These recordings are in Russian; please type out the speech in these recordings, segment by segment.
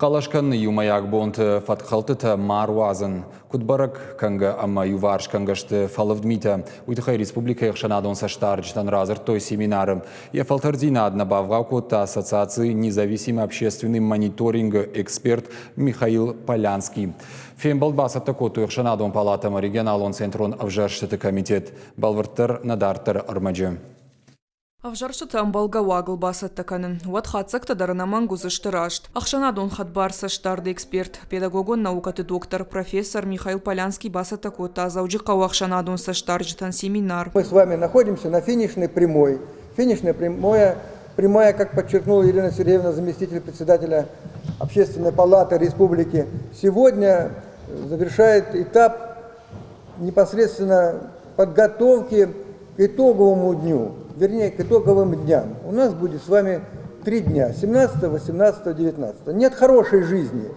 Қалашқан юмаяк бонд фатқалтыта маруазын. Кудбарак канга амма юварш кангашты фалавдмита. Уйтыхай республика яхшанадон саштарджтан разыр той семинаром. Я фалтардина одна бавгавкута ассоциации независимый общественный мониторинг эксперт Михаил Полянский. Фембалбаса такоту яхшанадон палатам регионалон центрон авжарштыты комитет. Балварттар надартар армаджи. Авжаршыты амбалгауагыл басаттаканын. Уат хатсакта даранаман гузыштырашт. Ахшанадон хатбарса штарды эксперт, педагогон наукаты доктор, профессор Михаил Полянский басаттакота заужикау ахшанадон саштарджтан семинар. Мы с вами находимся на финишной прямой. Финишная прямая, как подчеркнула Елена Сергеевна, заместитель председателя Общественной палаты Республики, сегодня завершает этап непосредственно подготовки к итоговому дню. Вернее, к итоговым дням. У нас будет с вами 3 дня, 17, 18, 19. Нет хорошей жизни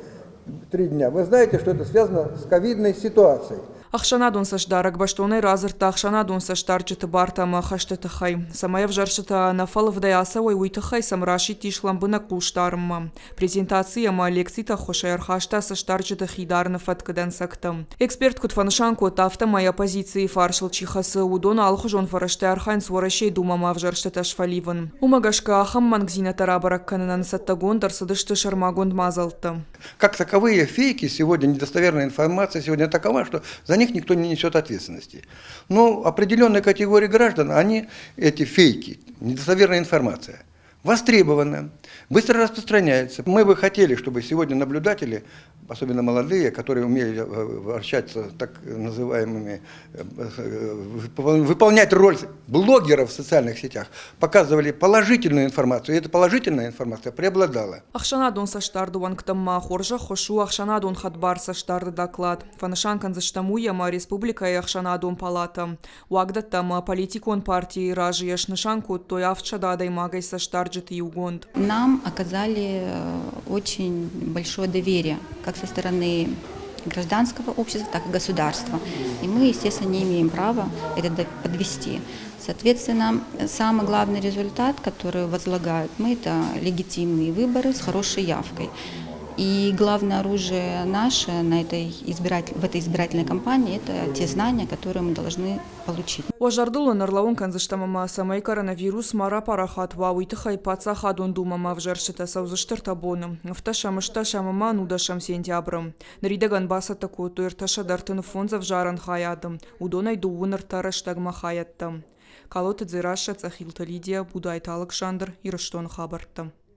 3 дня. Вы знаете, что это связано с ковидной ситуацией. Ахшанадон сашдарак баштоной разырта ахшанадон саштарджыты бартама хаштытыхай. Самая вжаршыта нафалывдай асавой уйтыхай самраши тишламбына куштарма. Презентация ма лекцита хошайар хашта саштарджыты хидарны фаткадан сактам. Эксперт кутфанышанку тафта моя позиции фаршыл чихасы удона алхужон фараштай архайн сворашей думама вжаршыта шфаливан. Умагашка ахам мангзина тарабарак кананан саттагон дарсадышты шармагон мазалта. Как таковые фейки сегодня, недостоверная информация сегодня такова, что за них никто не несет ответственности. Но определенная категория граждан, они, эти фейки, недостоверная информация, востребована, быстро распространяется. Мы бы хотели, чтобы сегодня наблюдатели, особенно молодые, которые умели вращаться так называемыми, выполнять роль блогеров в социальных сетях, показывали положительную информацию, и эта положительная информация преобладала. Ахшанадон саштарды ванктамма хоржа хошу ахшанадон хатбар саштарды доклад. Фанышанкан заштамуяма республика и ахшанадон палата. Уагдаттама политикон партии ражи яшнышанку той авчададай магай саштарджит и угонд. Нам оказали очень большое доверие, как со стороны гражданского общества, так и государства. И мы, естественно, не имеем права это подвести. Соответственно, самый главный результат, который возлагают мы, это легитимные выборы с хорошей явкой. И главное оружие наше в этой избирательной кампании – это те знания, которые мы должны получить. Уажардулы нарлаун канзыштамама самай коронавирус мара парахат вауитыхай паца хадон думама вжаршыта саузыштыр табоным. Вташамышта шамама нудашам сентябрым. Наридаган басата котуэр ташадартын фонза вжаран хаядым. Удонай дууныр тараштагма хаяттым. Калоты дзираша цахилта Лидия, Будайт Александр и Раштон Хабартам.